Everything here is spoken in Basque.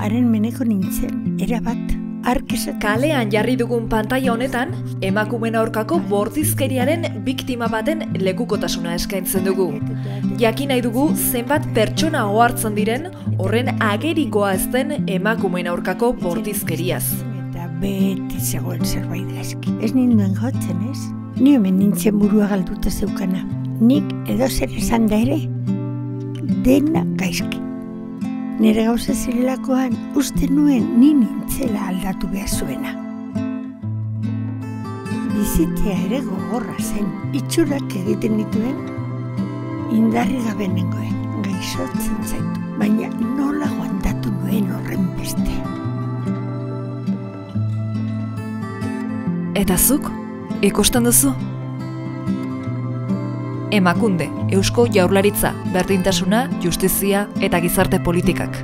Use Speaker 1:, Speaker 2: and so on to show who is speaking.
Speaker 1: haren meneko nintzen, erabat, arkesat.
Speaker 2: Kalean jarri dugun pantaila honetan, emakumeen aurkako bortizkeriaren biktima baten lekukotasuna eskaintzen dugu. Jakin nahi dugu zenbat pertsona ohartzen diren horren agerikoa ez den emakumeen aurkako bortizkeriaz.
Speaker 1: Eta beti zegoen zerbait gaizki. Ez ninduen jotzen, ez? Ni hemen nintzen burua galduta zeukana. Nik edo zer esan da ere, dena gaizki. Nire gauza zirelakoan uste nuen ni nintzela aldatu behar zuena. Bizitzea ere gogorra zen, itxurak egiten dituen, indarri gabe nengoen, gaixotzen zaitu, baina nola aguantatu nuen horren beste.
Speaker 2: Eta zuk, ikusten duzu? Emakunde, Eusko Jaurlaritza, berdintasuna, justizia eta gizarte politikak.